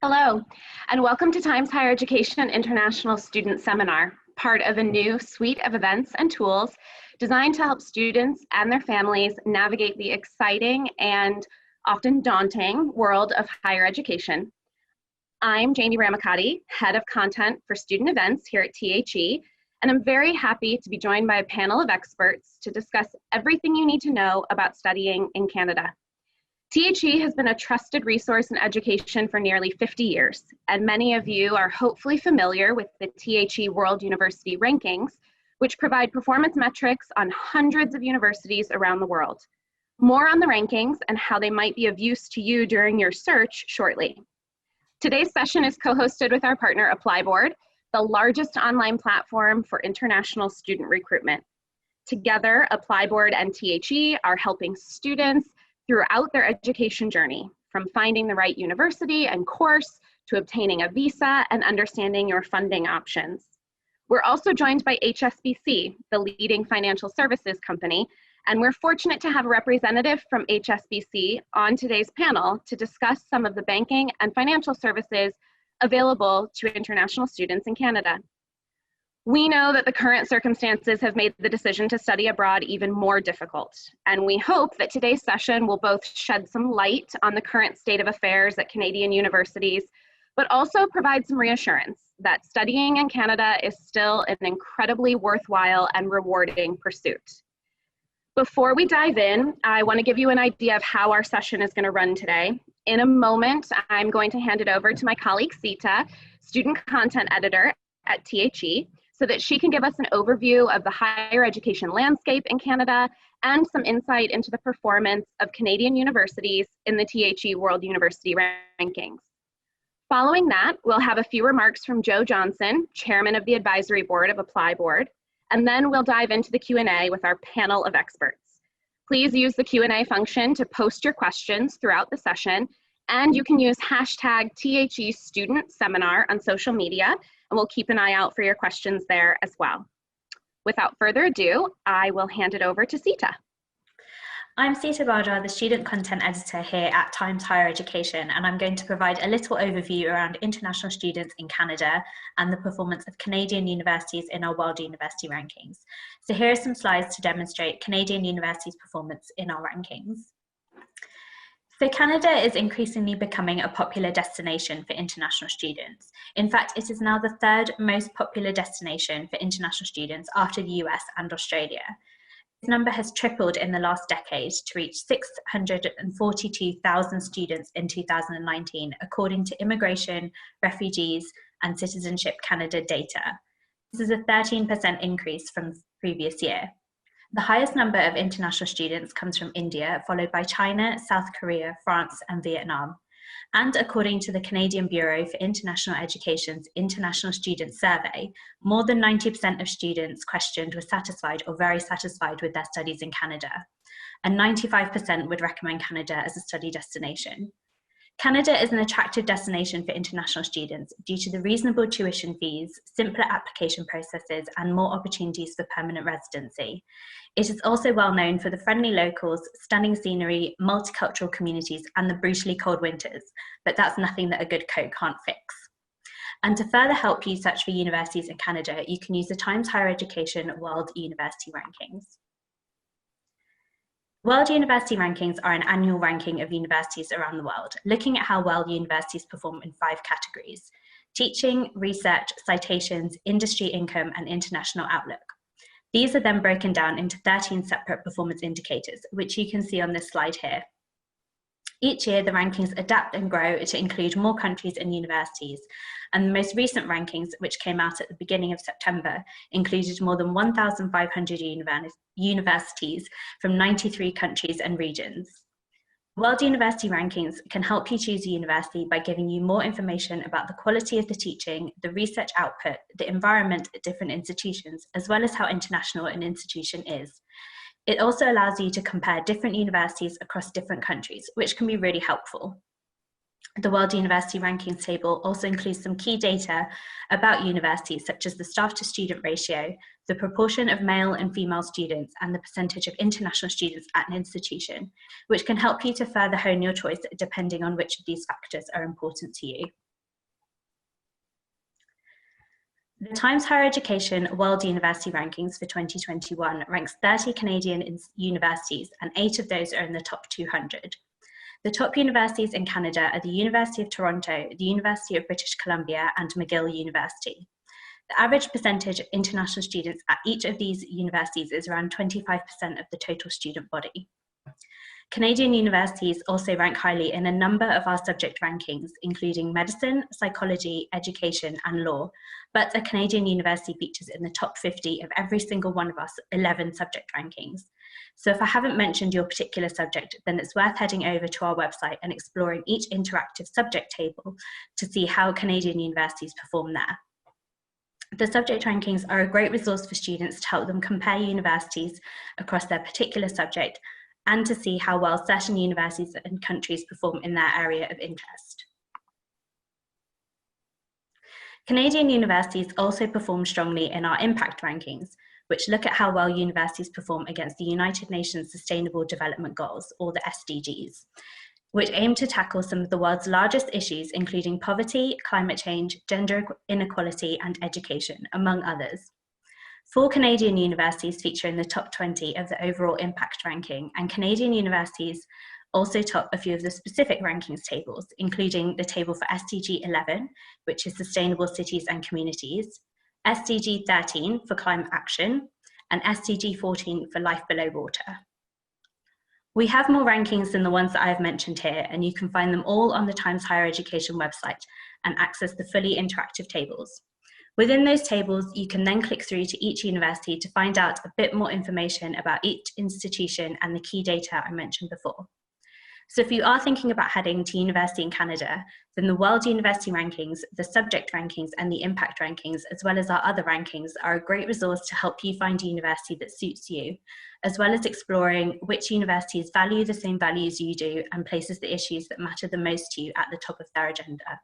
Hello, and welcome to Times Higher Education International Student Seminar, part of a new suite of events and tools designed to help students and their families navigate the exciting and often daunting world of higher education. I'm Janie Ramacciotti, Head of Content for Student Events here at THE, and I'm very happy to be joined by a panel of experts to discuss everything you need to know about studying in Canada. THE has been a trusted resource in education for nearly 50 years, and many of you are hopefully familiar with the THE World University Rankings, which provide performance metrics on hundreds of universities around the world. More on the rankings and how they might be of use to you during your search shortly. Today's session is co-hosted with our partner ApplyBoard, the largest online platform for international student recruitment. Together, ApplyBoard and THE are helping students throughout their education journey, from finding the right university and course to obtaining a visa and understanding your funding options. We're also joined by HSBC, the leading financial services company, and we're fortunate to have a representative from HSBC on today's panel to discuss some of the banking and financial services available to international students in Canada. We know that the current circumstances have made the decision to study abroad even more difficult, and we hope that today's session will both shed some light on the current state of affairs at Canadian universities, but also provide some reassurance that studying in Canada is still an incredibly worthwhile and rewarding pursuit. Before we dive in, I want to give you an idea of how our session is going to run today. In a moment, I'm going to hand it over to my colleague Seeta, Student Content Editor at THE, so that she can give us an overview of the higher education landscape in Canada and some insight into the performance of Canadian universities in the THE World University Rankings. Following that, we'll have a few remarks from Joe Johnson, Chairman of the Advisory Board of ApplyBoard, and then we'll dive into the Q&A with our panel of experts. Please use the Q&A function to post your questions throughout the session, and you can use hashtag THE Student Seminar on social media, and we'll keep an eye out for your questions there as well. Without further ado, I will hand it over to Seeta. I'm Seeta Bhardwa, the Student Content Editor here at Times Higher Education, and I'm going to provide a little overview around international students in Canada and the performance of Canadian universities in our World University Rankings. So here are some slides to demonstrate Canadian universities' performance in our rankings. So Canada is increasingly becoming a popular destination for international students. In fact, it is now the third most popular destination for international students after the US and Australia. This number has tripled in the last decade to reach 642,000 students in 2019, according to Immigration, Refugees and Citizenship Canada data. This is a 13% increase from the previous year. The highest number of international students comes from India, followed by China, South Korea, France, and Vietnam. And according to the Canadian Bureau for International Education's International Student Survey, more than 90% of students questioned were satisfied or very satisfied with their studies in Canada, and 95% would recommend Canada as a study destination. Canada is an attractive destination for international students due to the reasonable tuition fees, simpler application processes, and more opportunities for permanent residency. It is also well known for the friendly locals, stunning scenery, multicultural communities, and the brutally cold winters, but that's nothing that a good Coke can't fix. And to further help you search for universities in Canada, you can use the Times Higher Education World University Rankings. World University Rankings are an annual ranking of universities around the world, looking at how well universities perform in 5 categories: teaching, research, citations, industry income, and international outlook. These are then broken down into 13 separate performance indicators, which you can see on this slide here. Each year, the rankings adapt and grow to include more countries and universities, and the most recent rankings, which came out at the beginning of September, included more than 1,500 universities from 93 countries and regions. World University Rankings can help you choose a university by giving you more information about the quality of the teaching, the research output, the environment at different institutions, as well as how international an institution is. It also allows you to compare different universities across different countries, which can be really helpful. The World University Rankings table also includes some key data about universities, such as the staff-to-student ratio, the proportion of male and female students, and the percentage of international students at an institution, which can help you to further hone your choice depending on which of these factors are important to you. The Times Higher Education World University Rankings for 2021 ranks 30 Canadian universities, and 8 of those are in the top 200. The top universities in Canada are the University of Toronto, the University of British Columbia, and McGill University. The average percentage of international students at each of these universities is around 25% of the total student body. Canadian universities also rank highly in a number of our subject rankings, including medicine, psychology, education, and law, but a Canadian university features in the top 50 of every single one of our 11 subject rankings. So if I haven't mentioned your particular subject, then it's worth heading over to our website and exploring each interactive subject table to see how Canadian universities perform there. The subject rankings are a great resource for students to help them compare universities across their particular subject and to see how well certain universities and countries perform in their area of interest. Canadian universities also perform strongly in our impact rankings, which look at how well universities perform against the United Nations Sustainable Development Goals, or the SDGs, which aim to tackle some of the world's largest issues, including poverty, climate change, gender inequality, and education, among others. 4 Canadian universities feature in the top 20 of the overall impact ranking, and Canadian universities also top a few of the specific rankings tables, including the table for SDG 11, which is Sustainable Cities and Communities, SDG 13 for Climate Action, and SDG 14 for Life Below Water. We have more rankings than the ones that I've mentioned here, and you can find them all on the Times Higher Education website and access the fully interactive tables. Within those tables, you can then click through to each university to find out a bit more information about each institution and the key data I mentioned before. So if you are thinking about heading to university in Canada, then the World University Rankings, the subject rankings, and the impact rankings, as well as our other rankings, are a great resource to help you find a university that suits you, as well as exploring which universities value the same values you do and places the issues that matter the most to you at the top of their agenda.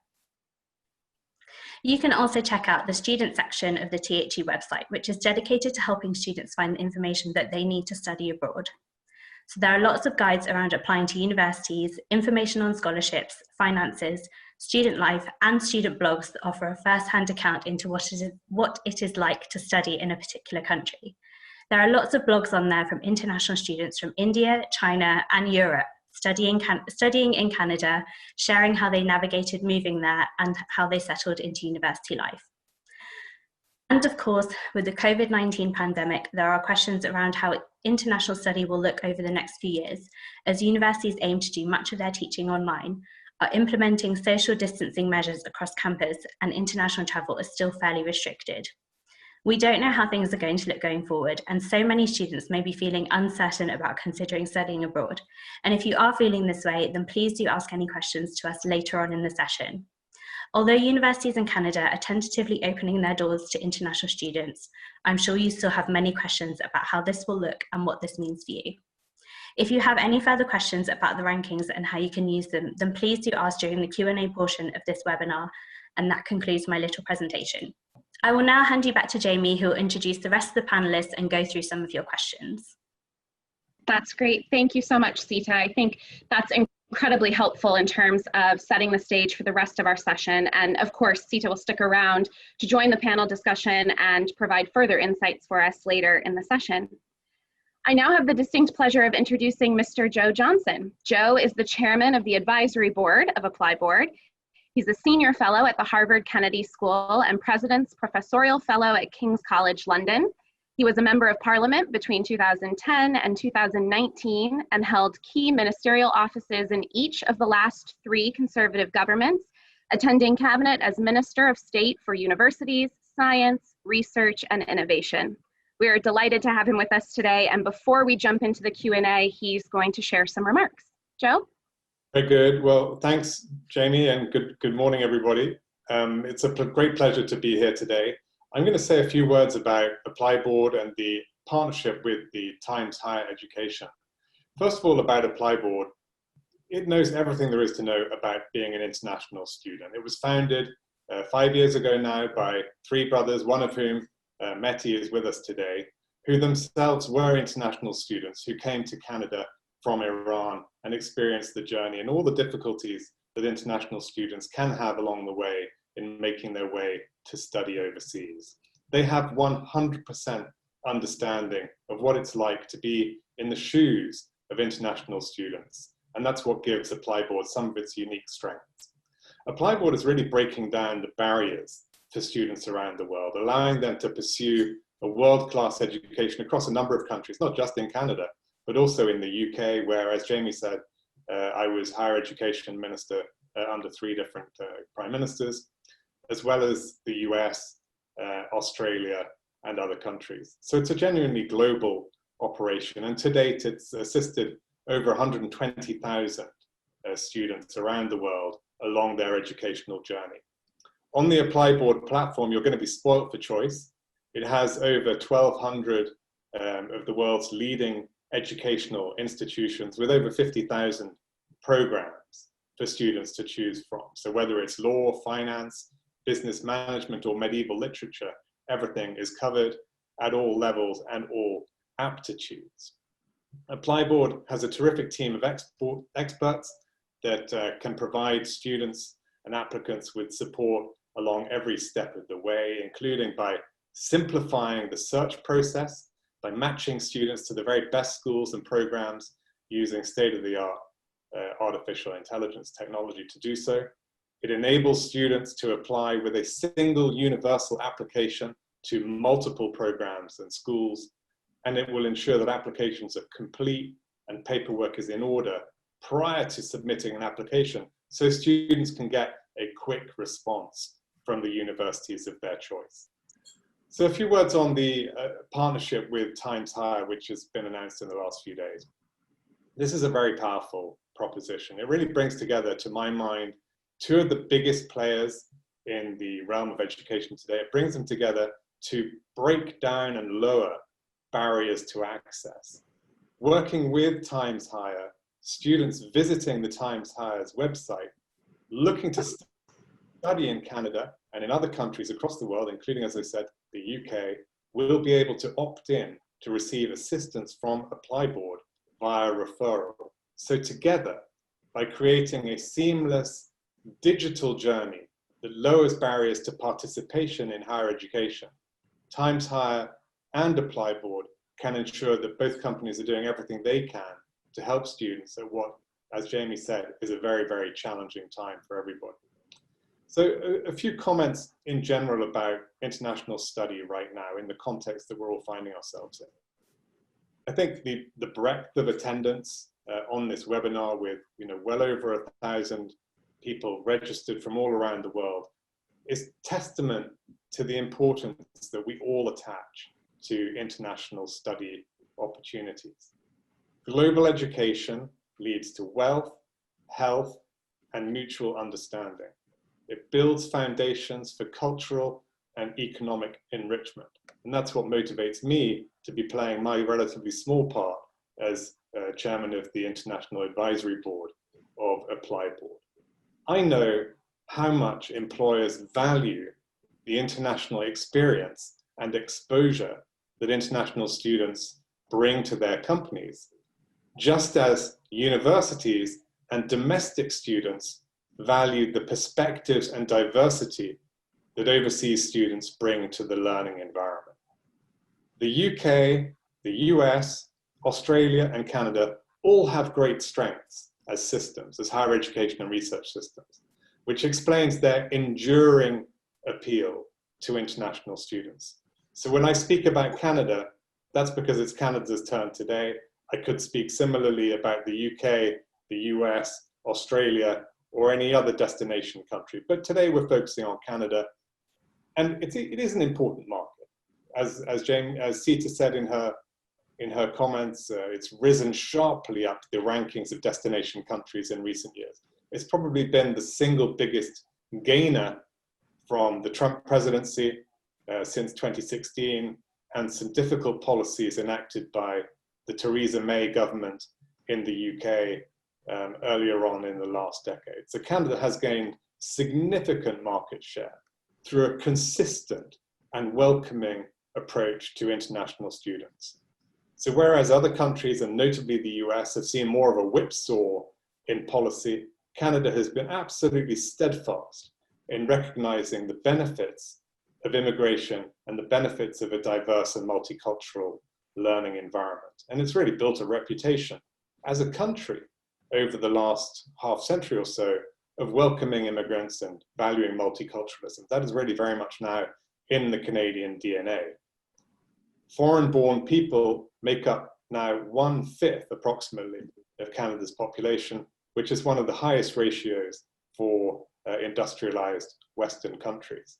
You can also check out the student section of the THE website, which is dedicated to helping students find the information that they need to study abroad. So there are lots of guides around applying to universities, information on scholarships, finances, student life, and student blogs that offer a first-hand account into what it is like to study in a particular country. There are lots of blogs on there from international students from India, China, and Europe, studying in Canada, sharing how they navigated moving there and how they settled into university life. And of course, with the COVID-19 pandemic, there are questions around how international study will look over the next few years, as universities aim to do much of their teaching online, are implementing social distancing measures across campus, and international travel is still fairly restricted. We don't know how things are going to look going forward, and so many students may be feeling uncertain about considering studying abroad. And if you are feeling this way, then please do ask any questions to us later on in the session. Although universities in Canada are tentatively opening their doors to international students, I'm sure you still have many questions about how this will look and what this means for you. If you have any further questions about the rankings and how you can use them, then please do ask during the Q&A portion of this webinar, and that concludes my little presentation. I will now hand you back to Jamie, who will introduce the rest of the panelists and go through some of your questions. That's great. Thank you so much, Seeta. I think that's incredibly helpful in terms of setting the stage for the rest of our session. And of course, Seeta will stick around to join the panel discussion and provide further insights for us later in the session. I now have the distinct pleasure of introducing Mr. Joe Johnson. Joe is the chairman of the advisory board of ApplyBoard. He's a senior fellow at the Harvard Kennedy School and President's Professorial Fellow at King's College London. He was a member of Parliament between 2010 and 2019 and held key ministerial offices in each of the last 3 Conservative governments, attending cabinet as Minister of State for Universities, Science, Research, and Innovation. We are delighted to have him with us today, and before we jump into the Q&A, he's going to share some remarks. Joe? Very good. Well, thanks, Jamie, and good morning, everybody. It's a great pleasure to be here today. I'm going to say a few words about ApplyBoard and the partnership with the Times Higher Education. First of all, about ApplyBoard, it knows everything there is to know about being an international student. It was founded 5 years ago now by 3 brothers, one of whom, Meti, is with us today, who themselves were international students who came to Canada from Iran and experienced the journey and all the difficulties that international students can have along the way in making their way to study overseas. They have 100% understanding of what it's like to be in the shoes of international students. And that's what gives ApplyBoard some of its unique strengths. ApplyBoard is really breaking down the barriers for students around the world, allowing them to pursue a world-class education across a number of countries, not just in Canada, but also in the UK, where, as Jamie said, I was higher education minister under 3 different prime ministers, as well as the US, Australia, and other countries. So it's a genuinely global operation, and to date it's assisted over 120,000 students around the world along their educational journey. On the ApplyBoard platform, you're going to be spoilt for choice. It has over 1,200 of the world's leading educational institutions with over 50,000 programs for students to choose from. So whether it's law, finance, business management, or medieval literature, everything is covered at all levels and all aptitudes. ApplyBoard has a terrific team of experts that can provide students and applicants with support along every step of the way, including by simplifying the search process, by matching students to the very best schools and programs using state-of-the-art artificial intelligence technology to do so. It enables students to apply with a single universal application to multiple programs and schools, and it will ensure that applications are complete and paperwork is in order prior to submitting an application, so students can get a quick response from the universities of their choice. So a few words on the partnership with Times Higher, which has been announced in the last few days. This is a very powerful proposition. It really brings together, to my mind, 2 of the biggest players in the realm of education today. It brings them together to break down and lower barriers to access. Working with Times Higher, students visiting the Times Higher's website, looking to study in Canada and in other countries across the world, including, as I said, the UK, will be able to opt in to receive assistance from ApplyBoard via referral. So together, by creating a seamless digital journey that lowers barriers to participation in higher education, Times Higher and ApplyBoard can ensure that both companies are doing everything they can to help students at what, as Jamie said, is a very, very challenging time for everybody. So a few comments in general about international study right now in the context that we're all finding ourselves in. I think the breadth of attendance on this webinar with well over 1,000 people registered from all around the world is testament to the importance that we all attach to international study opportunities. Global education leads to wealth, health, and mutual understanding. It builds foundations for cultural and economic enrichment. And that's what motivates me to be playing my relatively small part as chairman of the International Advisory Board of ApplyBoard. I know how much employers value the international experience and exposure that international students bring to their companies, just as universities and domestic students value the perspectives and diversity that overseas students bring to the learning environment. The UK, the US, Australia, and Canada all have great strengths as systems, as higher education and research systems, which explains their enduring appeal to international students. So when I speak about Canada, that's because it's Canada's turn today. I could speak similarly about the UK, the US, Australia, or any other destination country. But today we're focusing on Canada, and it is an important market. As Seeta said in her comments, it's risen sharply up the rankings of destination countries in recent years. It's probably been the single biggest gainer from the Trump presidency since 2016, and some difficult policies enacted by the Theresa May government in the UK earlier on in the last decade. So Canada has gained significant market share through a consistent and welcoming approach to international students. So whereas other countries, and notably the US, have seen more of a whipsaw in policy, Canada has been absolutely steadfast in recognizing the benefits of immigration and the benefits of a diverse and multicultural learning environment. And it's really built a reputation as a country over the last half century or so of welcoming immigrants and valuing multiculturalism. That is really very much now in the Canadian DNA. Foreign-born people make up now 1/5 approximately of Canada's population, which is one of the highest ratios for industrialized Western countries.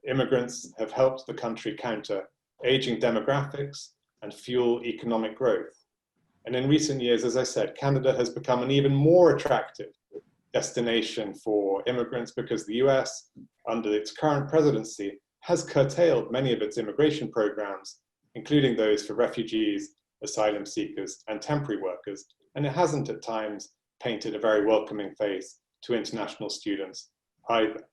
Immigrants have helped the country counter aging demographics and fuel economic growth. And in recent years, as I said, Canada has become an even more attractive destination for immigrants because the US, under its current presidency, has curtailed many of its immigration programs, including those for refugees, asylum seekers, and temporary workers. And it hasn't at times painted a very welcoming face to international students either.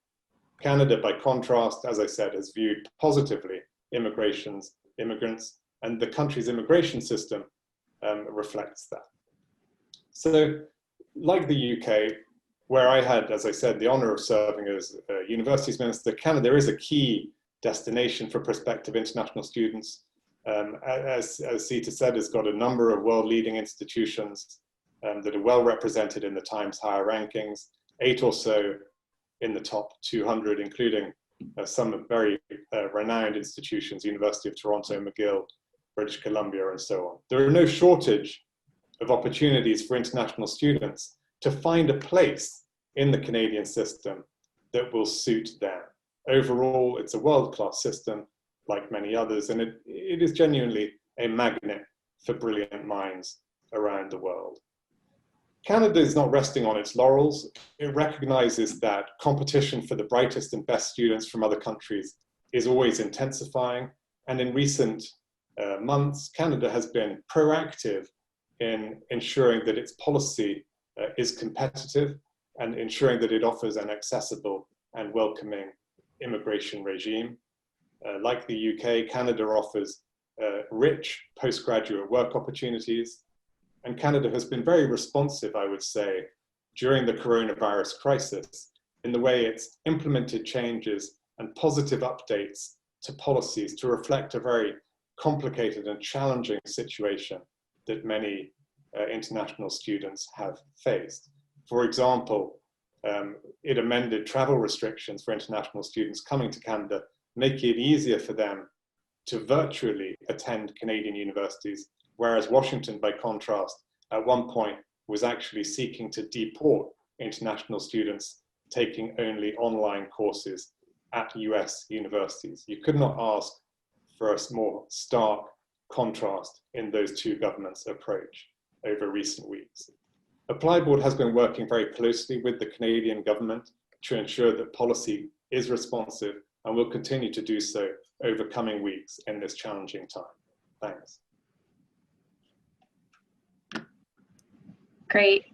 Canada, by contrast, as I said, has viewed positively immigrants, and the country's immigration system reflects that. So, like the UK, where I had, as I said, the honor of serving as Universities Minister, Canada is a key destination for prospective international students. As Seeta said, has got a number of world-leading institutions that are well represented in the Times Higher rankings, 8 or so in the top 200, including some very renowned institutions, University of Toronto, McGill, British Columbia, and so on. There are no shortage of opportunities for international students to find a place in the Canadian system that will suit them. Overall, it's a world-class system, like many others, and it is genuinely a magnet for brilliant minds around the world. Canada is not resting on its laurels. It recognizes that competition for the brightest and best students from other countries is always intensifying, and in recent months, Canada has been proactive in ensuring that its policy is competitive and ensuring that it offers an accessible and welcoming immigration regime. Like the UK, Canada offers rich postgraduate work opportunities, and Canada has been very responsive, I would say, during the coronavirus crisis in the way it's implemented changes and positive updates to policies to reflect a very complicated and challenging situation that many international students have faced. For example, it amended travel restrictions for international students coming to Canada, making it easier for them to virtually attend Canadian universities, whereas Washington, by contrast, at one point was actually seeking to deport international students taking only online courses at US universities. You could not ask for a more stark contrast in those two governments' approach over recent weeks. ApplyBoard has been working very closely with the Canadian government to ensure that policy is responsive and will continue to do so over coming weeks in this challenging time. Thanks. Great.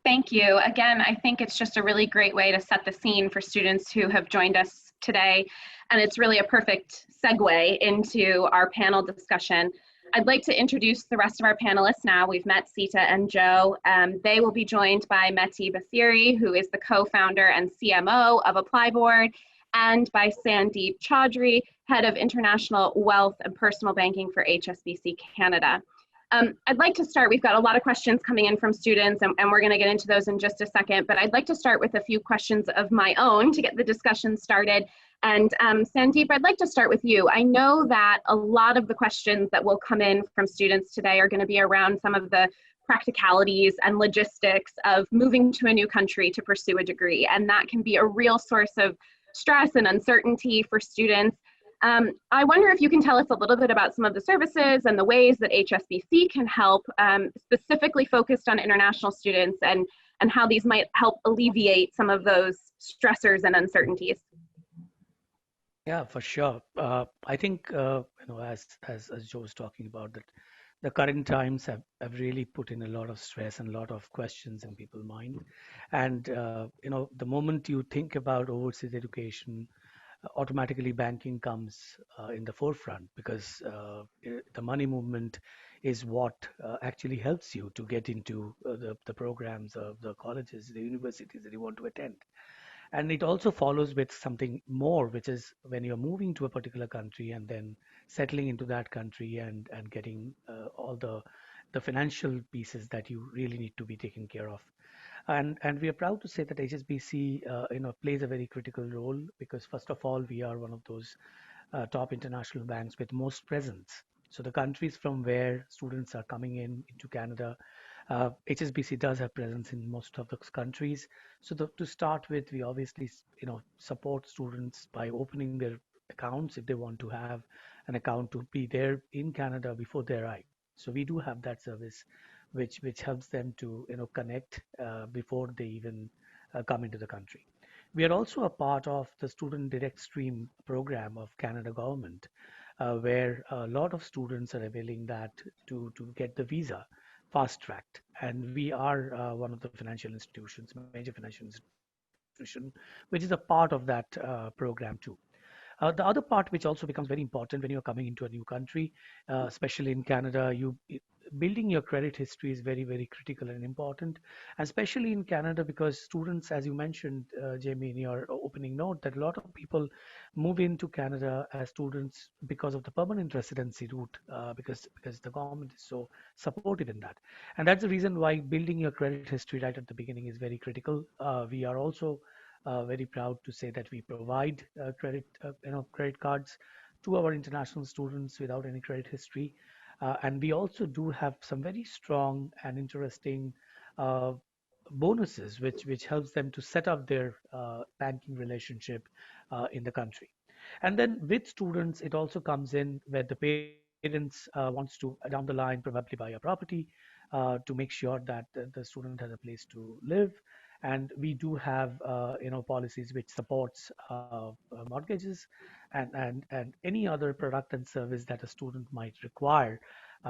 Thank you. Again, I think it's just a really great way to set the scene for students who have joined us today. And it's really a perfect segue into our panel discussion. I'd like to introduce the rest of our panelists now. We've met Seeta and Joe. They will be joined by Meti Basiri, who is the co-founder and CMO of ApplyBoard, and by Sandip Chaudhury, Head of International Wealth and Personal Banking for HSBC Canada. I'd like to start, we've got a lot of questions coming in from students, and we're going to get into those in just a second, but I'd like to start with a few questions of my own to get the discussion started. And Sandip, I'd like to start with you. I know that a lot of the questions that will come in from students today are going to be around some of the practicalities and logistics of moving to a new country to pursue a degree, and that can be a real source of stress and uncertainty for students. I wonder if you can tell us a little bit about some of the services and the ways that HSBC can help, specifically focused on international students, and how these might help alleviate some of those stressors and uncertainties. Yeah, for sure. I think, as Joe was talking about, that the current times have really put in a lot of stress and a lot of questions in people's mind. And, the moment you think about overseas education, automatically banking comes in the forefront, because the money movement is what actually helps you to get into the programs of the colleges, the universities that you want to attend. And it also follows with something more, which is when you're moving to a particular country and then settling into that country and getting all the financial pieces that you really need to be taken care of. And we are proud to say that HSBC plays a very critical role, because first of all, we are one of those top international banks with most presence. So the countries from where students are coming into Canada, HSBC does have presence in most of those countries. So to start with, we obviously support students by opening their accounts if they want to have an account to be there in Canada before they arrive. So we do have that service, which helps them to connect before they even come into the country. We are also a part of the Student Direct Stream program of Canada government, where a lot of students are availing that to get the visa fast tracked. And we are one of the financial institutions, major financial institution, which is a part of that program too. The other part, which also becomes very important when you're coming into a new country, especially in Canada, building your credit history is very, very critical and important, especially in Canada, because students, as you mentioned, Jamie, in your opening note, that a lot of people move into Canada as students because of the permanent residency route, because the government is so supportive in that. And that's the reason why building your credit history right at the beginning is very critical. We are also very proud to say that we provide credit cards to our international students without any credit history, and we also do have some very strong and interesting uh, bonuses, which helps them to set up their banking relationship in the country. And then with students, it also comes in where the parents wants to down the line probably buy a property to make sure that the student has a place to live. And we do have policies which supports mortgages and any other product and service that a student might require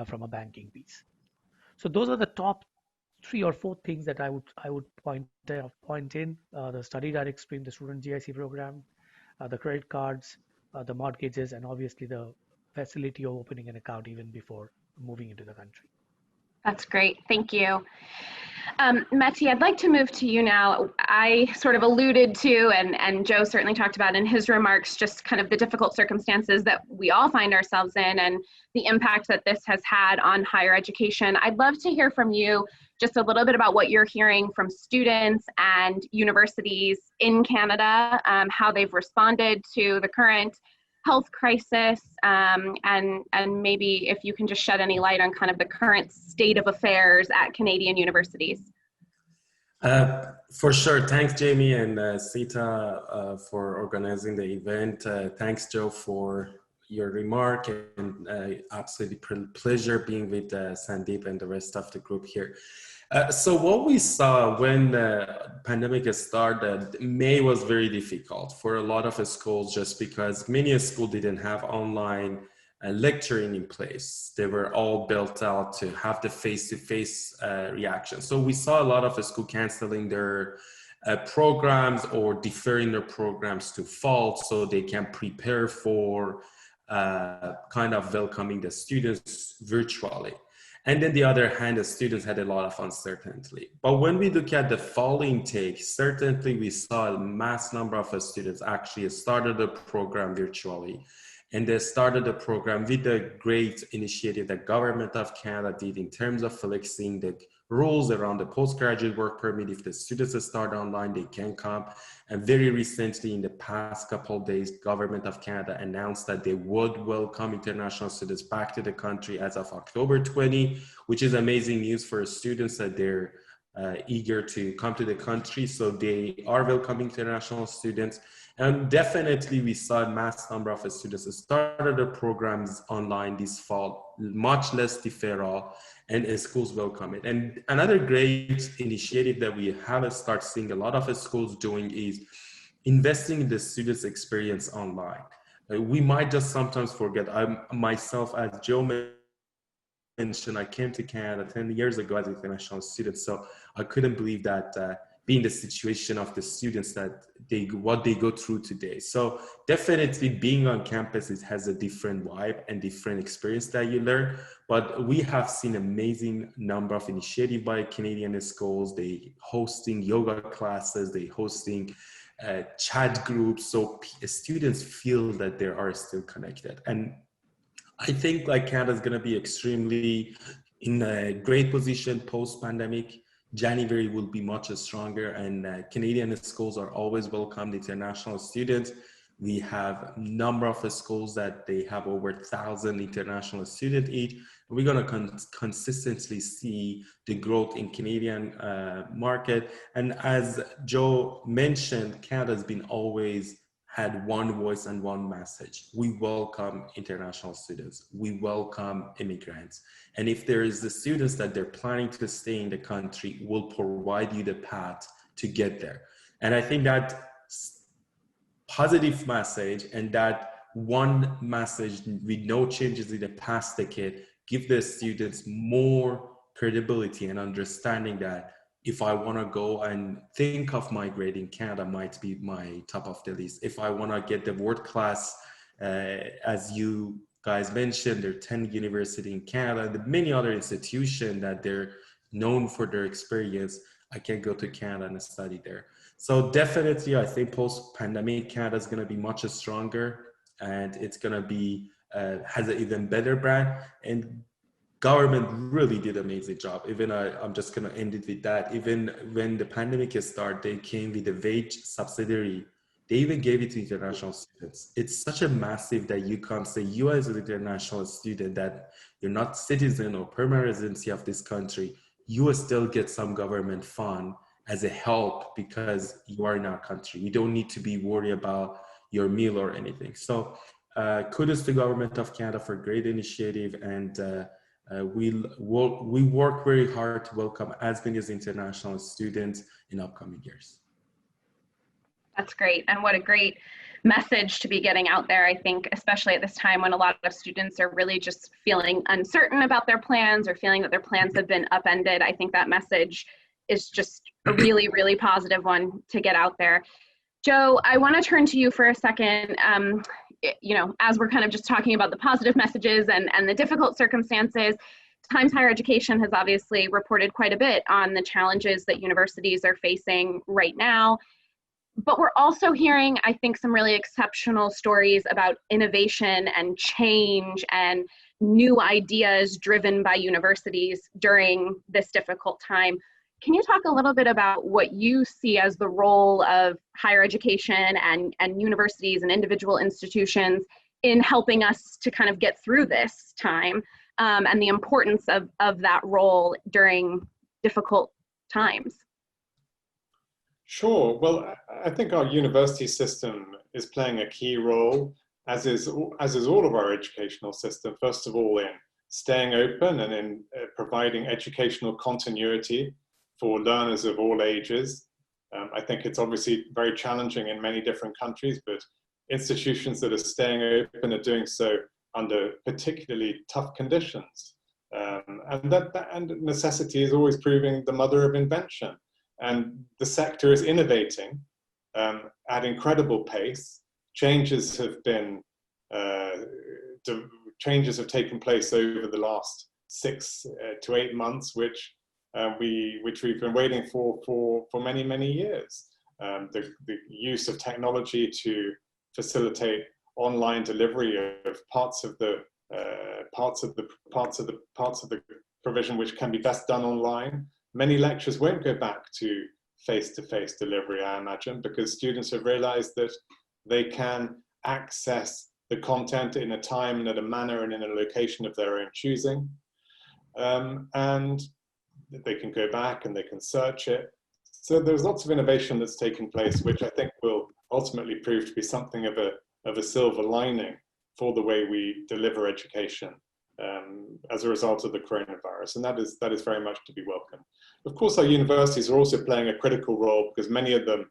from a banking piece. So those are the top 3 or 4 things that I would point in: the study direct stream, the student GIC program, the credit cards, the mortgages, and obviously the facility of opening an account even before moving into the country. That's great. Thank you. Meti, I'd like to move to you now. I sort of alluded to, and Joe certainly talked about in his remarks, just kind of the difficult circumstances that we all find ourselves in and the impact that this has had on higher education. I'd love to hear from you just a little bit about what you're hearing from students and universities in Canada, how they've responded to the current health crisis, and maybe if you can just shed any light on kind of the current state of affairs at Canadian universities. For sure. Thanks, Jamie and Seeta for organizing the event. Thanks, Joe, for your remark, and absolutely pleasure being with Sandip and the rest of the group here. So what we saw when the pandemic started, May was very difficult for a lot of schools, just because many schools didn't have online lecturing in place. They were all built out to have the face-to-face reaction. So we saw a lot of schools canceling their programs or deferring their programs to fall so they can prepare for kind of welcoming the students virtually. And then the other hand, the students had a lot of uncertainty. But when we look at the fall intake, certainly we saw a mass number of students actually started the program virtually. And they started the program with a great initiative that Government of Canada did in terms of flexing the rules around the postgraduate work permit. If the students start online, they can come. And very recently, in the past couple of days, Government of Canada announced that they would welcome international students back to the country as of October 20, which is amazing news for students that they're eager to come to the country. So they are welcoming international students. And definitely we saw a mass number of students started the programs online this fall, much less deferral, and schools welcome it. And another great initiative that we have started seeing a lot of schools doing is investing in the students' experience online. We might just sometimes forget. I myself, as Joe mentioned, I came to Canada 10 years ago as an international student, so I couldn't believe that being the situation of the students that what they go through today. So definitely being on campus, it has a different vibe and different experience that you learn. But we have seen amazing number of initiatives by Canadian schools. They hosting yoga classes, they hosting chat groups, so students feel that they are still connected. And I think like Canada is going to be extremely in a great position post-pandemic. January will be much stronger, and Canadian schools are always welcomed international students. We have a number of schools that they have over 1,000 international students each. We're going to consistently see the growth in Canadian market. And as Joe mentioned, Canada's been always had one voice and one message. We welcome international students. We welcome immigrants. And if there is the students that they're planning to stay in the country, we'll provide you the path to get there. And I think that positive message and that one message with no changes in the past decade give the students more credibility and understanding that if I want to go and think of migrating, Canada might be my top of the list. If I want to get the world class, as you guys mentioned, there are 10 universities in Canada and many other institutions that they're known for their experience, I can go to Canada and study there. So definitely, I think post-pandemic, Canada is going to be much stronger, and it's going to be, has an even better brand. And government really did an amazing job. Even I'm just going to end it with that. Even when the pandemic started, they came with a wage subsidiary. They even gave it to international students. It's such a massive that you can't say you as an international student that you're not citizen or permanent residency of this country, you will still get some government fund as a help because you are in our country. You don't need to be worried about your meal or anything. So kudos to the government of Canada for a great initiative, and we work very hard to welcome as many as international students in upcoming years. That's great, and what a great message to be getting out there, I think, especially at this time when a lot of students are really just feeling uncertain about their plans or feeling that their plans have been upended. I think that message is just a really, really positive one to get out there. Joe, I want to turn to you for a second. You know, as we're kind of just talking about the positive messages and the difficult circumstances, Times Higher Education has obviously reported quite a bit on the challenges that universities are facing right now. But we're also hearing, I think, some really exceptional stories about innovation and change and new ideas driven by universities during this difficult time. Can you talk a little bit about what you see as the role of higher education and universities and individual institutions in helping us to kind of get through this time, and the importance of that role during difficult times? Sure. Well, I think our university system is playing a key role, as is all of our educational system, first of all in staying open and in providing educational continuity for learners of all ages. I think it's obviously very challenging in many different countries, but institutions that are staying open are doing so under particularly tough conditions. And necessity is always proving the mother of invention. And the sector is innovating at incredible pace. Changes have taken place over the last 6 to 8 months, which we've been waiting for many, many years. The use of technology to facilitate online delivery of parts of the provision which can be best done online. Many lectures won't go back to face-to-face delivery, I imagine, because students have realized that they can access the content in a time and at a manner and in a location of their own choosing. And they can go back and they can search it. So there's lots of innovation that's taken place, which I think will ultimately prove to be something of a silver lining for the way we deliver education as a result of the coronavirus, and that is very much to be welcomed. Of course, our universities are also playing a critical role because many of them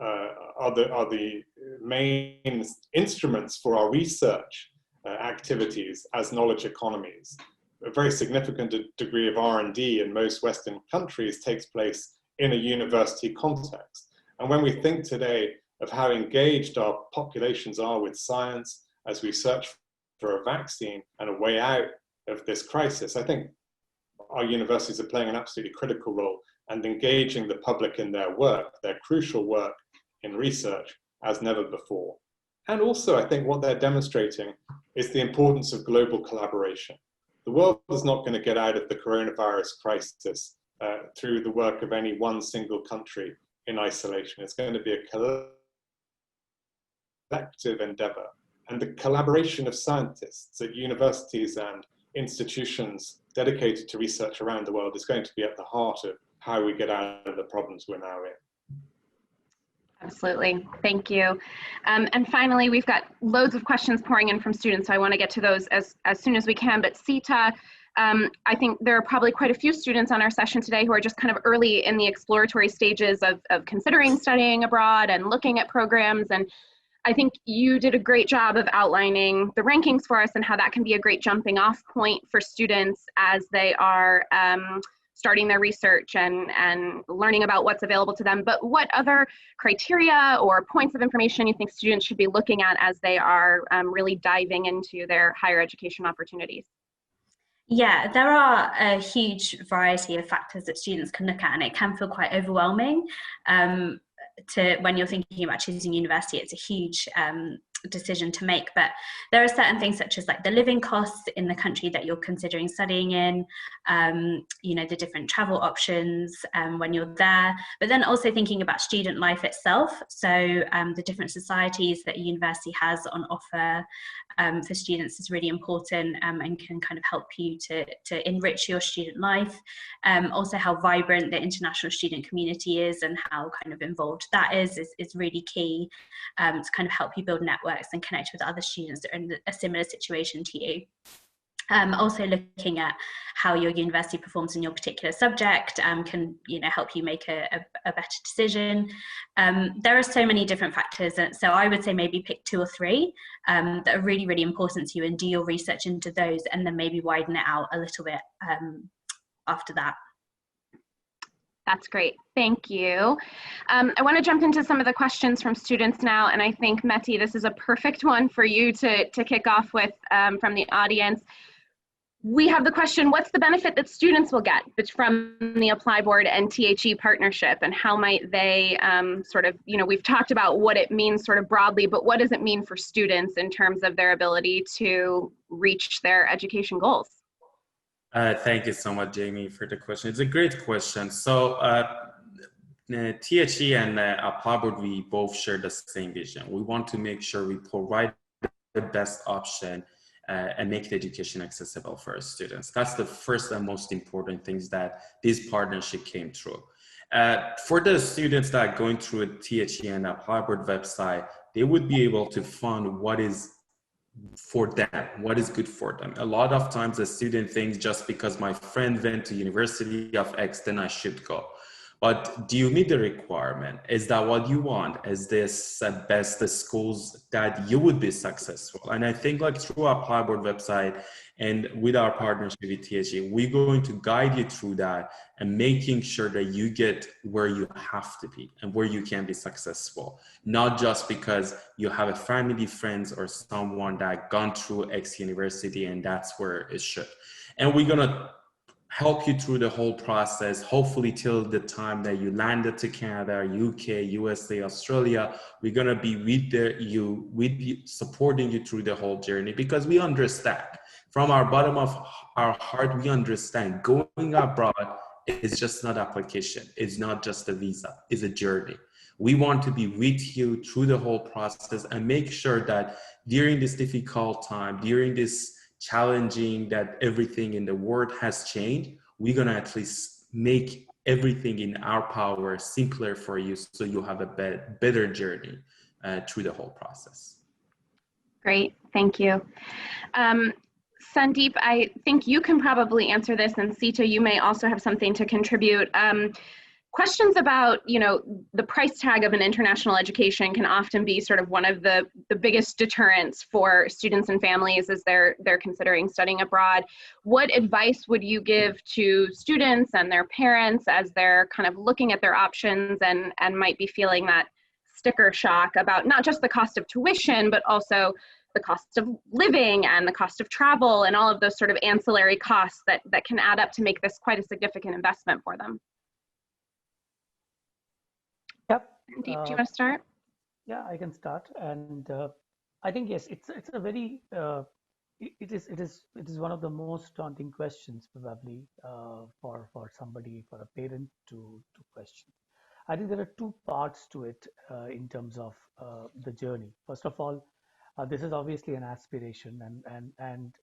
are the main instruments for our research activities as knowledge economies. A very significant degree of R&D in most Western countries takes place in a university context. And when we think today of how engaged our populations are with science as we search for a vaccine and a way out of this crisis, I think our universities are playing an absolutely critical role and engaging the public in their work, their crucial work in research as never before. And also, I think what they're demonstrating is the importance of global collaboration. The world is not going to get out of the coronavirus crisis through the work of any one single country in isolation. It's going to be a collective endeavor. And the collaboration of scientists at universities and institutions dedicated to research around the world is going to be at the heart of how we get out of the problems we're now in. Absolutely, thank you. And finally, we've got loads of questions pouring in from students, so I want to get to those as soon as we can. But Seeta, I think there are probably quite a few students on our session today who are just kind of early in the exploratory stages of considering studying abroad and looking at programs. And I think you did a great job of outlining the rankings for us and how that can be a great jumping off point for students as they are starting their research and learning about what's available to them. But what other criteria or points of information you think students should be looking at as they are really diving into their higher education opportunities? Yeah, there are a huge variety of factors that students can look at, and it can feel quite overwhelming. When you're thinking about choosing university, it's a huge decision to make, but there are certain things such as like the living costs in the country that you're considering studying in, the different travel options when you're there, but then also thinking about student life itself. So the different societies that a university has on offer for students is really important and can kind of help you to enrich your student life. Also how vibrant the international student community is and how kind of involved that is really key to kind of help you build networks and connect with other students that are in a similar situation to you. Also looking at how your university performs in your particular subject can help you make a better decision. There are so many different factors, so I would say maybe pick 2 or 3 that are really, really important to you and do your research into those, and then maybe widen it out a little bit after that. That's great, thank you. I want to jump into some of the questions from students now, and I think, Meti, this is a perfect one for you to kick off with from the audience. We have the question, what's the benefit that students will get from the ApplyBoard and THE partnership, and how might they we've talked about what it means sort of broadly, but what does it mean for students in terms of their ability to reach their education goals? Thank you so much, Jamie, for the question. It's a great question. So THE and ApplyBoard, we both share the same vision. We want to make sure we provide the best option and make the education accessible for our students. That's the first and most important things that this partnership came through. For the students that are going through a THE and ApplyBoard website, they would be able to find what is for them, what is good for them. A lot of times a student thinks just because my friend went to University of X, then I should go. But do you meet the requirement? Is that what you want? Is this best the schools that you would be successful? And I think like through our ApplyBoard website and with our partnership with THE, we're going to guide you through that and making sure that you get where you have to be and where you can be successful. Not just because you have a family, friends, or someone that gone through X university and that's where it should. And we're gonna help you through the whole process, hopefully till the time that you landed to Canada, UK, USA, Australia. We're gonna be with you, supporting you through the whole journey, because we understand, from our bottom of our heart, we understand going abroad is just not application. It's not just a visa, it's a journey. We want to be with you through the whole process and make sure that during this difficult time, during this challenging that everything in the world has changed, we're gonna at least make everything in our power simpler for you so you have a better journey through the whole process. Great, thank you. Sandip, I think you can probably answer this, and Seeta, you may also have something to contribute. Questions about, the price tag of an international education can often be sort of one of the biggest deterrents for students and families as they're considering studying abroad. What advice would you give to students and their parents as they're kind of looking at their options and might be feeling that sticker shock about not just the cost of tuition, but also the cost of living and the cost of travel and all of those sort of ancillary costs that can add up to make this quite a significant investment for them? Yep. Sandip, do you want to start? Yeah, I can start, and I think yes, it's a very it is one of the most daunting questions probably for somebody, for a parent to question. I think there are two parts to it in terms of the journey. First of all, this is obviously an aspiration, and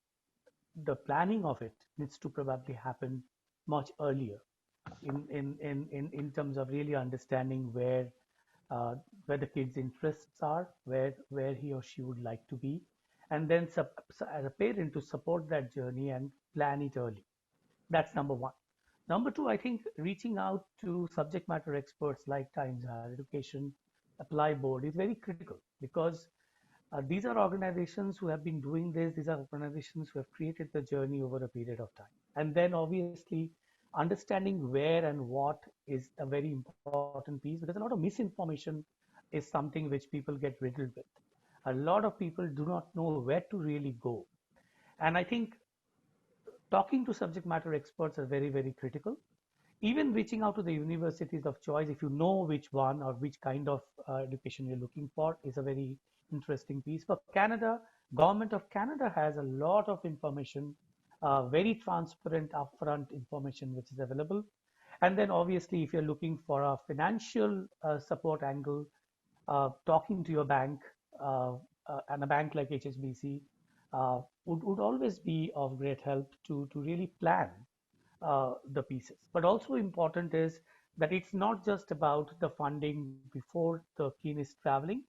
the planning of it needs to probably happen much earlier in terms of really understanding uh, where the kid's interests are, where he or she would like to be, and then as a parent to support that journey and plan it early. That's number one. Number two, I think reaching out to subject matter experts like Times Higher Education, Apply Board is very critical because these are organizations who have been doing this. These are organizations who have created the journey over a period of time. And then obviously understanding where and what is a very important piece, because a lot of misinformation is something which people get riddled with. A lot of people do not know where to really go. And I think talking to subject matter experts are very, very critical. Even reaching out to the universities of choice, if you know which one or which kind of education you're looking for, is a very interesting piece. For Canada, government of Canada has a lot of information, very transparent, upfront information which is available. And then obviously, if you're looking for a financial support angle, talking to your bank and a bank like HSBC would always be of great help to really plan the pieces. But also important is that it's not just about the funding before the kid is traveling,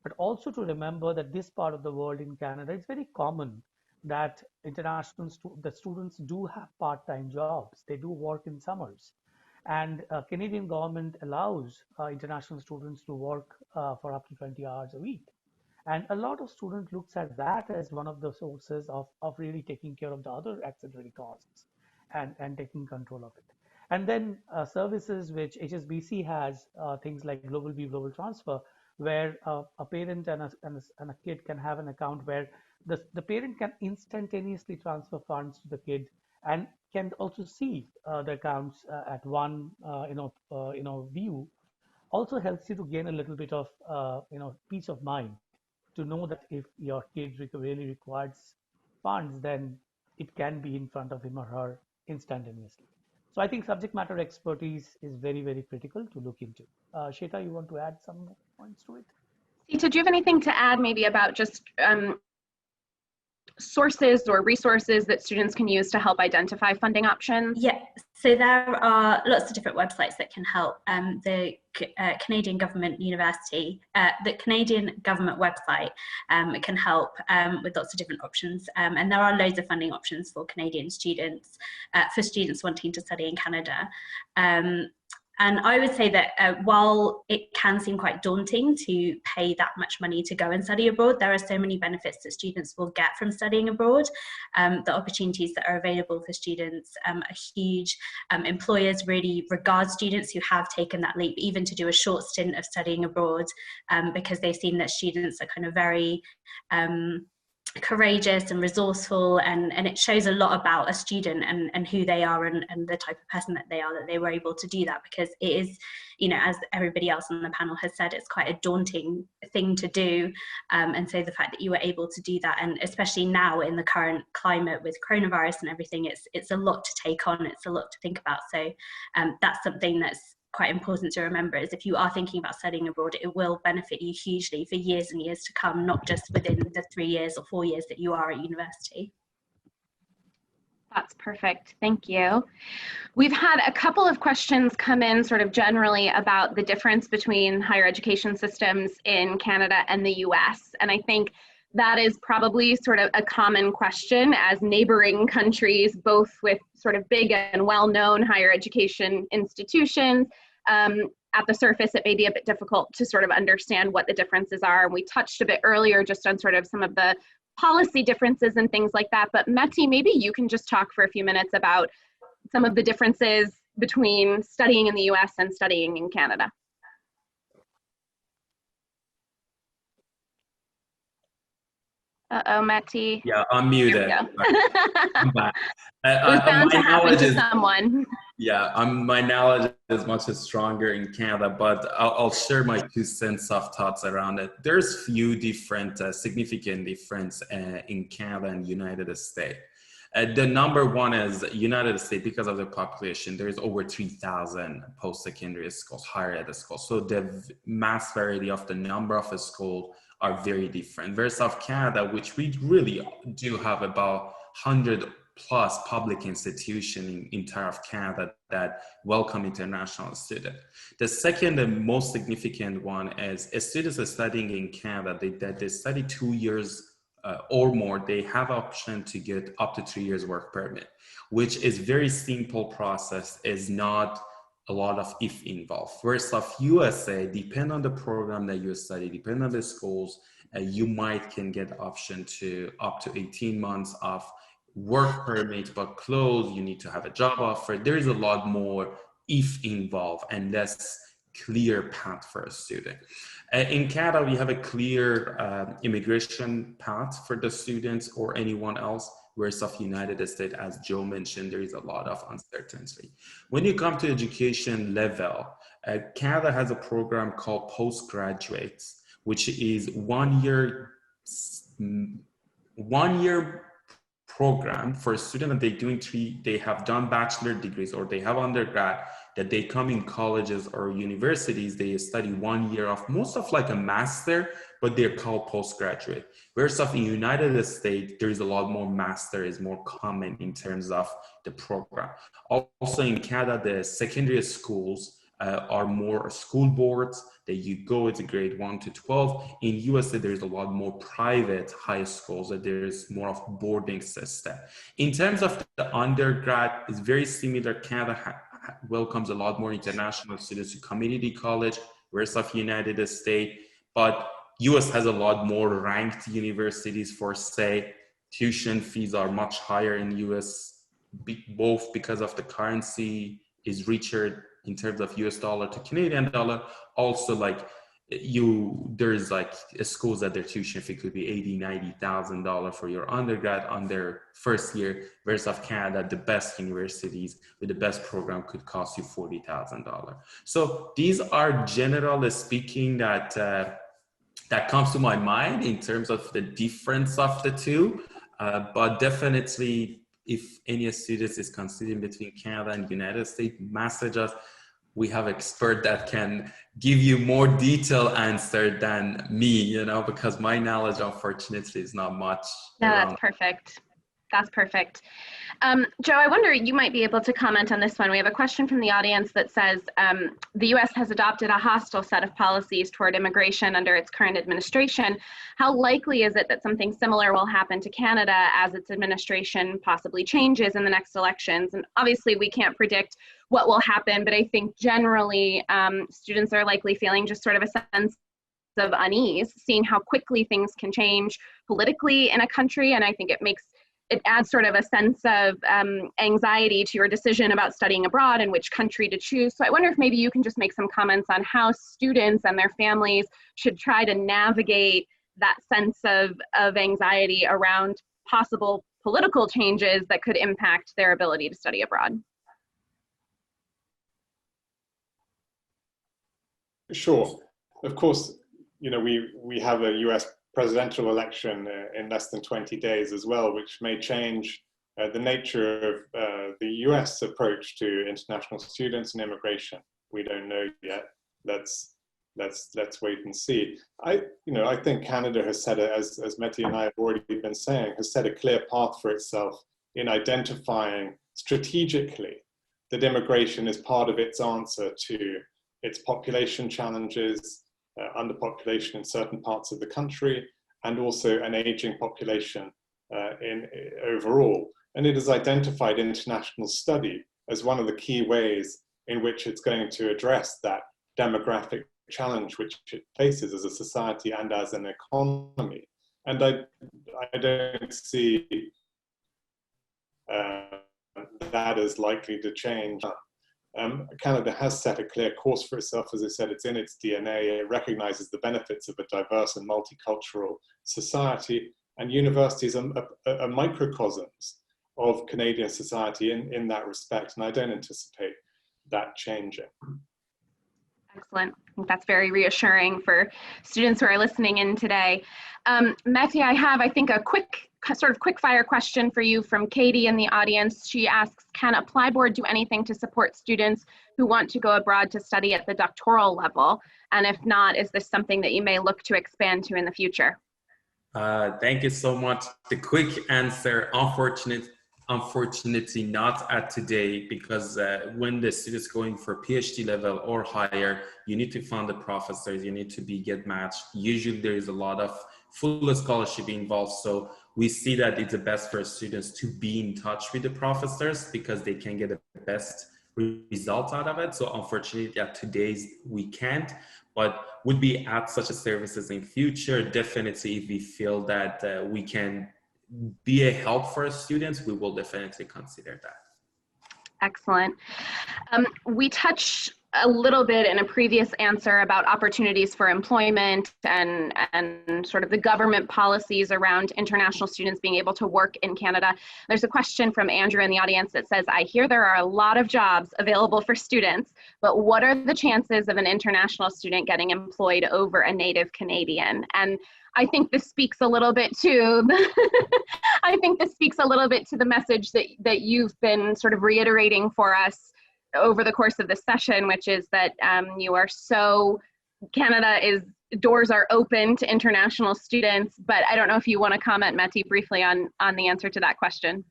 but also to remember that this part of the world in Canada, it's very common that the students do have part-time jobs. They do work in summers. And Canadian government allows international students to work for up to 20 hours a week. And a lot of students looks at that as one of the sources of really taking care of the other auxiliary costs and taking control of it. And then services which HSBC has, things like Global View, Global Transfer, where a parent and a kid can have an account where the parent can instantaneously transfer funds to the kid and can also see the accounts at one view. Also helps you to gain a little bit of peace of mind to know that if your kid really requires funds, then it can be in front of him or her instantaneously. So I think subject matter expertise is very, very critical to look into. Shweta, you want to add some points to it? Seeta, do you have anything to add maybe about just sources or resources that students can use to help identify funding options? Yeah, so there are lots of different websites that can help. The Canadian Government University, the Canadian Government website can help with lots of different options. And there are loads of funding options for Canadian students, for students wanting to study in Canada. And I would say that while it can seem quite daunting to pay that much money to go and study abroad, there are so many benefits that students will get from studying abroad. The opportunities that are available for students are huge. Employers really regard students who have taken that leap, even to do a short stint of studying abroad, because they've seen that students are kind of very courageous and resourceful, and it shows a lot about a student and who they are and the type of person that they are, that they were able to do that, because it is, you know, as everybody else on the panel has said, it's quite a daunting thing to do, and so the fact that you were able to do that, and especially now in the current climate with coronavirus and everything, it's a lot to take on, it's a lot to think about. So that's something that's quite important to remember, is if you are thinking about studying abroad, it will benefit you hugely for years and years to come, not just within the 3 years or 4 years that you are at university. That's perfect. Thank you. We've had a couple of questions come in sort of generally about the difference between higher education systems in Canada and the US. And I think that is probably sort of a common question, as neighboring countries, both with sort of big and well-known higher education institutions. At the surface, it may be a bit difficult to sort of understand what the differences are. And we touched a bit earlier just on sort of some of the policy differences and things like that. But Meti, maybe you can just talk for a few minutes about some of the differences between studying in the US and studying in Canada. Uh-oh, Meti. Yeah, I'm muted. Here we go. I'm back. It was bound to happen to is, someone. yeah, my knowledge is much stronger in Canada, but I'll share my 2 cents of thoughts around it. There's few different, significant difference in Canada and United States. The number one is United States, because of the population, there's over 3,000 post-secondary schools, higher ed schools. So the mass variety of the number of schools are very different. Versus Canada, which we really do have about 100 plus public institutions in entire of Canada that welcome international students. The second and most significant one is students are studying in Canada, they study 2 years or more, they have option to get up to 3 years work permit, which is very simple process, is not a lot of if involved. Whereas of USA, depend on the program that you study, depend on the schools, you can get option to up to 18 months of work permit, but close, you need to have a job offer. There is a lot more if involved and less clear path for a student. In Canada, we have a clear immigration path for the students or anyone else, whereas of United States, as Joe mentioned, there is a lot of uncertainty. When you come to education level, Canada has a program called postgraduates, which is 1 year program for a student that they have done bachelor degrees or they have undergrad, that they come in colleges or universities, they study 1 year of most of like a master, but they're called postgraduate. Whereas in the United States, there is a lot more master is more common in terms of the program. Also in Canada, the secondary schools are more school boards that you go, it's a grade 1 to 12. In USA, there's a lot more private high schools, that there's more of boarding system. In terms of the undergrad, it's very similar. Canada welcomes a lot more international students to community college, whereas of United States, but US has a lot more ranked universities for say, tuition fees are much higher in US, both because of the currency is richer in terms of US dollar to Canadian dollar. Also like there's like schools that their tuition fee could be $80,000-$90,000 for your undergrad on their first year, whereas of Canada, the best universities with the best program could cost you $40,000. So these are generally speaking that comes to my mind in terms of the difference of the two, but definitely if any student is considering between Canada and United States, message us. We have expert that can give you more detailed answer than me, because my knowledge, unfortunately, is not much. No, that's perfect. That's perfect. Joe, I wonder, you might be able to comment on this one. We have a question from the audience that says, the US has adopted a hostile set of policies toward immigration under its current administration. How likely is it that something similar will happen to Canada as its administration possibly changes in the next elections? And obviously we can't predict what will happen, but I think generally students are likely feeling just sort of a sense of unease, seeing how quickly things can change politically in a country. And I think it adds sort of a sense of anxiety to your decision about studying abroad and which country to choose. So I wonder if maybe you can just make some comments on how students and their families should try to navigate that sense of anxiety around possible political changes that could impact their ability to study abroad. Sure. Of course, we have a US presidential election in less than 20 days as well, which may change the nature of the US approach to international students and immigration. We don't know yet. Let's wait and see. I think Canada has set as Meti and I have already been saying, has set a clear path for itself in identifying strategically that immigration is part of its answer to its population challenges, underpopulation in certain parts of the country, and also an aging population overall. And it has identified international study as one of the key ways in which it's going to address that demographic challenge which it faces as a society and as an economy. And I don't see that is likely to change. Canada has set a clear course for itself. As I said, it's in its DNA. It recognizes the benefits of a diverse and multicultural society, and universities are microcosms of Canadian society in that respect, and I don't anticipate that changing. Excellent. I think that's very reassuring for students who are listening in today. Meti, I think, a sort of quick fire question for you from Katie in the audience. She asks, can ApplyBoard do anything to support students who want to go abroad to study at the doctoral level? And if not, is this something that you may look to expand to in the future? Thank you so much. The quick answer, unfortunately not at today, because when the students going for PhD level or higher, you need to fund the professors, you need to get matched. Usually there is a lot of full scholarship involved, so we see that it's the best for students to be in touch with the professors because they can get the best results out of it. So unfortunately at today's we can't, but would we add such a services in future? Definitely, if we feel that we can be a help for students, we will definitely consider that. Excellent. We touched a little bit in a previous answer about opportunities for employment and sort of the government policies around international students being able to work in Canada. There's a question from Andrew in the audience that says, I hear there are a lot of jobs available for students, but what are the chances of an international student getting employed over a native Canadian? And I think this speaks a little bit to the message that you've been sort of reiterating for us over the course of this session, which is that doors are open to international students. But I don't know if you want to comment, Meti, briefly on the answer to that question.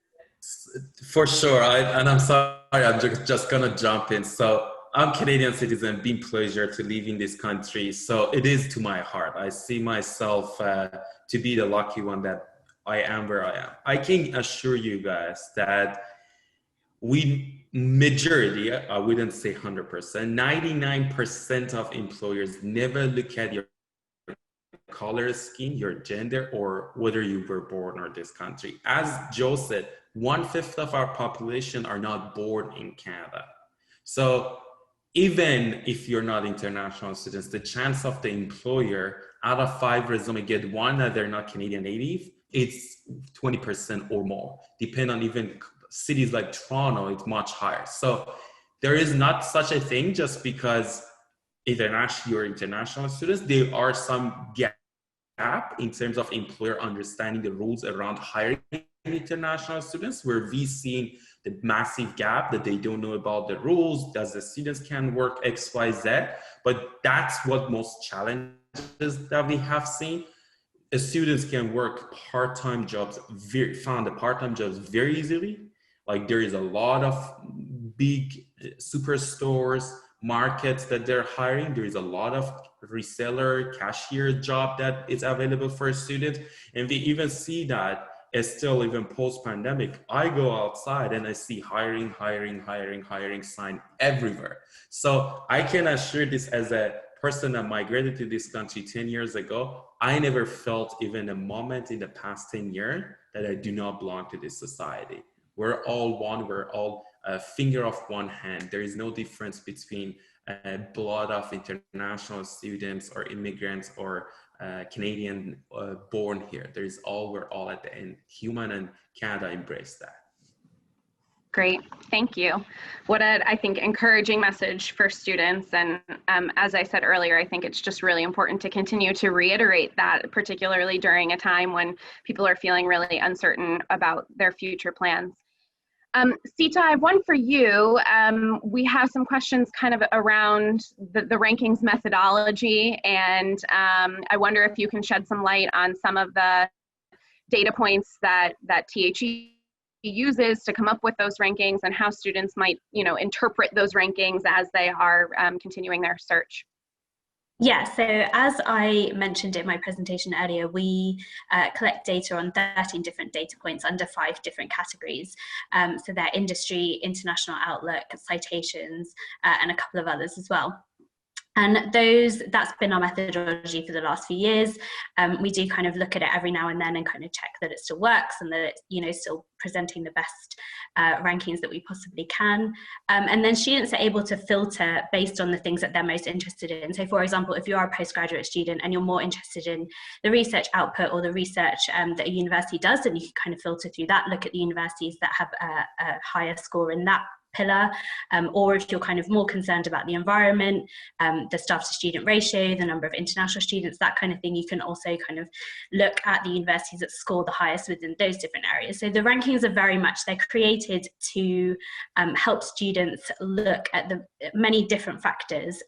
For sure, and I'm sorry, I'm just gonna jump in. So I'm Canadian citizen, been pleasure to live in this country. So it is to my heart. I see myself to be the lucky one that I am where I am. I can assure you guys that majority, I wouldn't say 100%, 99% of employers never look at your color scheme, your gender, or whether you were born in this country. As Joe said, 1/5 of our population are not born in Canada. So even if you're not international students, the chance of the employer out of 5 resumes get one that they're not Canadian native, it's 20% or more. Depending on even cities like Toronto, it's much higher. So there is not such a thing just because you're international students. There are some gap in terms of employer understanding the rules around hiring international students, where we've seen the massive gap that they don't know about the rules, does the students can work X, Y, Z, but that's what most challenges that we have seen. The students can work part-time jobs, found the part-time jobs very easily. Like there is a lot of big superstores, markets that they're hiring. There is a lot of reseller, cashier job that is available for a student. And we even see that still even post-pandemic, I go outside and I see hiring sign everywhere. So I can assure this as a person that migrated to this country 10 years ago, I never felt even a moment in the past 10 years that I do not belong to this society. We're all one, we're all a finger of one hand. There is no difference between blood of international students or immigrants or Canadian born here. We're all at the end human, and Canada embraced that. Great, thank you. What I think, encouraging message for students. And as I said earlier, I think it's just really important to continue to reiterate that, particularly during a time when people are feeling really uncertain about their future plans. Seeta, I have one for you. We have some questions kind of around the rankings methodology, and I wonder if you can shed some light on some of the data points that THE uses to come up with those rankings and how students might, interpret those rankings as they are continuing their search. Yeah, so as I mentioned in my presentation earlier, we collect data on 13 different data points under 5 different categories. So they're industry, international outlook, citations, and a couple of others as well. And that's been our methodology for the last few years. We do kind of look at it every now and then and kind of check that it still works and that it's, you know, still presenting the best rankings that we possibly can. And then students are able to filter based on the things that they're most interested in. So for example, if you are a postgraduate student and you're more interested in the research output or the research that a university does, then you can kind of filter through that, look at the universities that have a higher score in that pillar, or if you're kind of more concerned about the environment, the staff to student ratio, the number of international students, that kind of thing, you can also kind of look at the universities that score the highest within those different areas. So the rankings are very much, they're created to help students look at the many different factors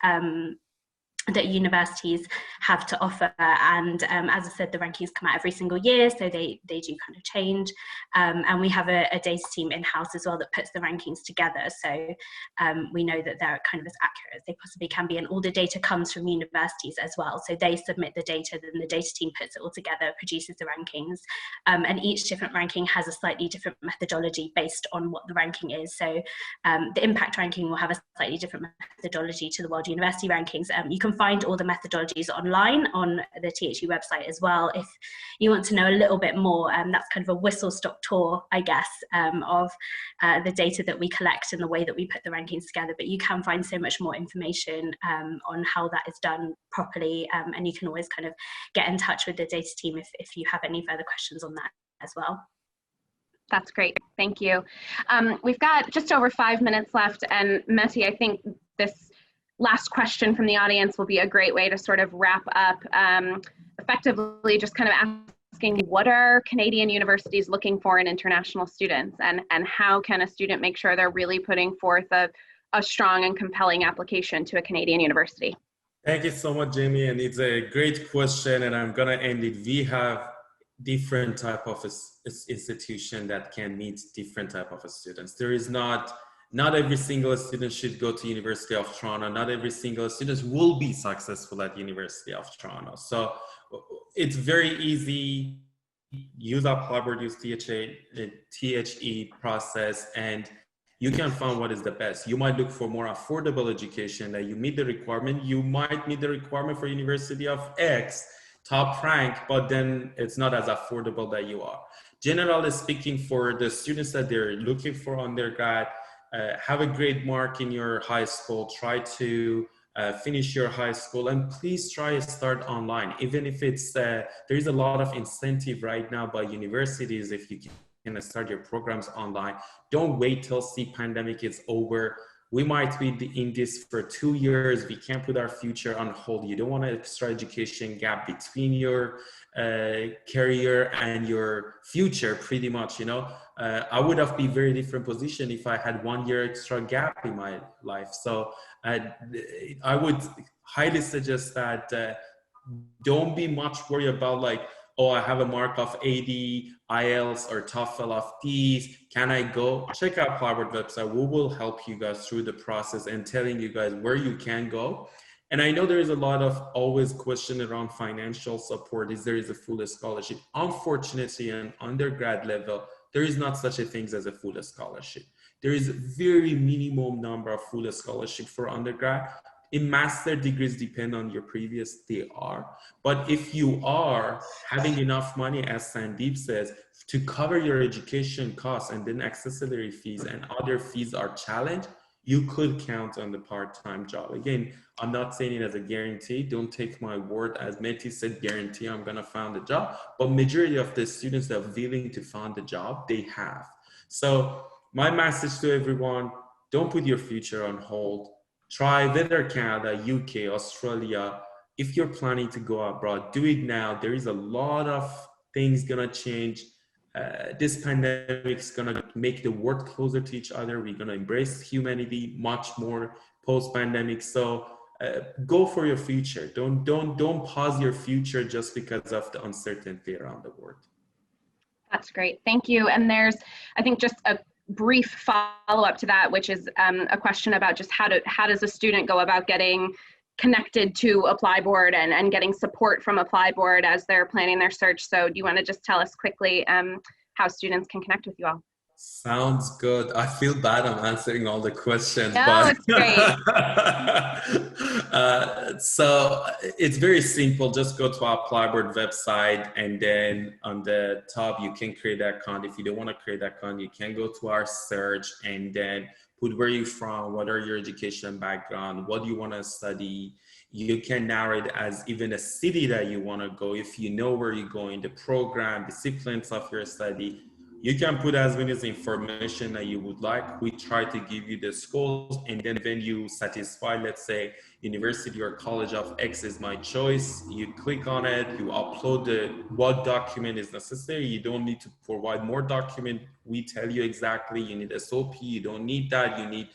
that universities have to offer, and as I said, the rankings come out every single year, so they do kind of change, and we have a data team in-house as well that puts the rankings together, so we know that they're kind of as accurate as they possibly can be, and all the data comes from universities as well, so they submit the data, then the data team puts it all together, produces the rankings, and each different ranking has a slightly different methodology based on what the ranking is. So the impact ranking will have a slightly different methodology to the World University Rankings. You can find all the methodologies online on the THU website as well if you want to know a little bit more. That's kind of a whistle-stop tour, I guess, of the data that we collect and the way that we put the rankings together, but you can find so much more information on how that is done properly, and you can always kind of get in touch with the data team if you have any further questions on that as well. That's great, thank you. We've got just over 5 minutes left, and Meti, I think this last question from the audience will be a great way to sort of wrap up, effectively just kind of asking, what are Canadian universities looking for in international students, and how can a student make sure they're really putting forth a strong and compelling application to a Canadian university? Thank you so much, Jamie, and it's a great question, and I'm gonna end it. We have different type of institution that can meet different type of students. There is not every single student should go to University of Toronto. Not every single student will be successful at University of Toronto. So it's very easy. Use ApplyBoard, use THE process, and you can find what is the best. You might look for more affordable education that you meet the requirement. You might meet the requirement for University of X, top rank, but then it's not as affordable that you are. Generally speaking, for the students that they're looking for undergrad, have a great mark in your high school, try to finish your high school, and please try to start online. Even if it's, there is a lot of incentive right now by universities if you can start your programs online. Don't wait till the pandemic is over. We might be in this for 2 years. We can't put our future on hold. You don't want an extra education gap between your career and your future, pretty much, you know. I would have been very different position if I had 1 year extra gap in my life. So I would highly suggest that don't be much worried about like, oh, I have a mark of 80, IELTS or TOEFL of these, can I go? Check out ApplyBoard website. We will help you guys through the process and telling you guys where you can go. And I know there is a lot of always question around financial support. There is a full scholarship. Unfortunately, on undergrad level, there is not such a thing as a full scholarship. There is a very minimum number of full scholarship for undergrad. In master degrees depend on your previous, they are. But if you are having enough money, as Sandip says, to cover your education costs and then accessory fees and other fees are challenged, you could count on the part-time job. Again, I'm not saying it as a guarantee. Don't take my word as Meti said, guarantee I'm gonna find a job. But majority of the students that are willing to find a job, they have. So my message to everyone, don't put your future on hold. Try whether Canada, UK, Australia. If you're planning to go abroad, do it now. There is a lot of things gonna change. This pandemic is gonna make the world closer to each other. We're gonna embrace humanity much more post-pandemic. So go for your future. Don't pause your future just because of the uncertainty around the world. That's great, thank you. And there's, I think, just a brief follow-up to that, which is a question about just how does a student go about getting connected to ApplyBoard and getting support from ApplyBoard as they're planning their search. So do you want to just tell us quickly how students can connect with you all? Sounds good. I feel bad I'm answering all the questions, No, but it's great. so it's very simple. Just go to our ApplyBoard website, and then on the top you can create an account. If you don't want to create an account, you can go to our search and then put where you're from, what are your education background, what you want to study. You can narrow it as even a city that you want to go. If you know where you're going, the program, disciplines of your study, you can put as many information that you would like. We try to give you the schools, and then when you satisfy, let's say university or college of X is my choice, you click on it, you upload what document is necessary. You don't need to provide more document. We tell you exactly, you need SOP, you don't need that, you need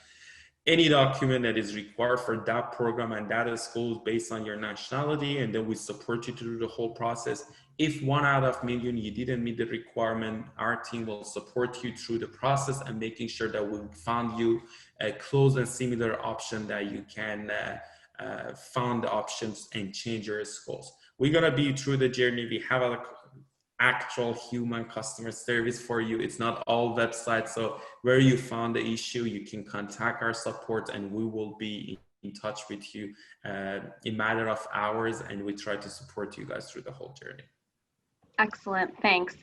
any document that is required for that program and that school based on your nationality, and then we support you through the whole process. If 1 out of million you didn't meet the requirement, our team will support you through the process and making sure that we found you a close and similar option that you can find the options and change your schools. We're gonna be through the journey. We have a actual human customer service for you. It's not all websites. So where you found the issue, you can contact our support and we will be in touch with you in a matter of hours, and we try to support you guys through the whole journey. Excellent, thanks.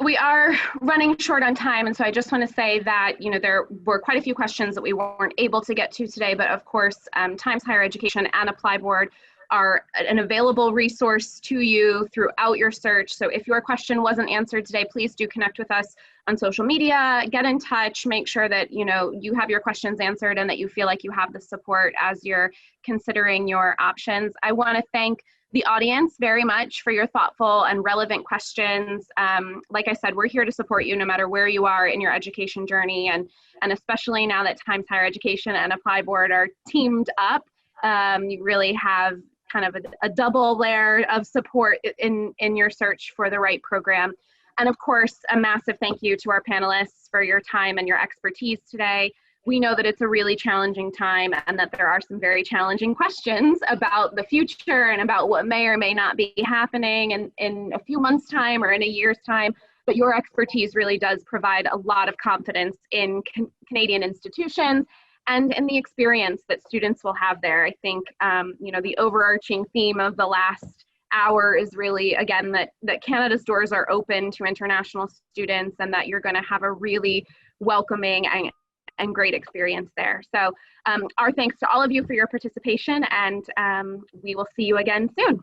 We are running short on time, and so I just want to say that, you know, there were quite a few questions that we weren't able to get to today, but of course, Times Higher Education and ApplyBoard are an available resource to you throughout your search. So if your question wasn't answered today, please do connect with us on social media, get in touch, make sure that, you know, you have your questions answered and that you feel like you have the support as you're considering your options. I want to thank the audience very much for your thoughtful and relevant questions. Like I said, we're here to support you no matter where you are in your education journey, and especially now that Times Higher Education and ApplyBoard are teamed up, you really have kind of a double layer of support in your search for the right program. And of course, a massive thank you to our panelists for your time and your expertise today. We know that it's a really challenging time and that there are some very challenging questions about the future and about what may or may not be happening in a few months' time or in a year's time. But your expertise really does provide a lot of confidence in Canadian institutions and in the experience that students will have there. I think, you know, the overarching theme of the last hour is really, again, that Canada's doors are open to international students and that you're going to have a really welcoming and great experience there. So our thanks to all of you for your participation, and we will see you again soon.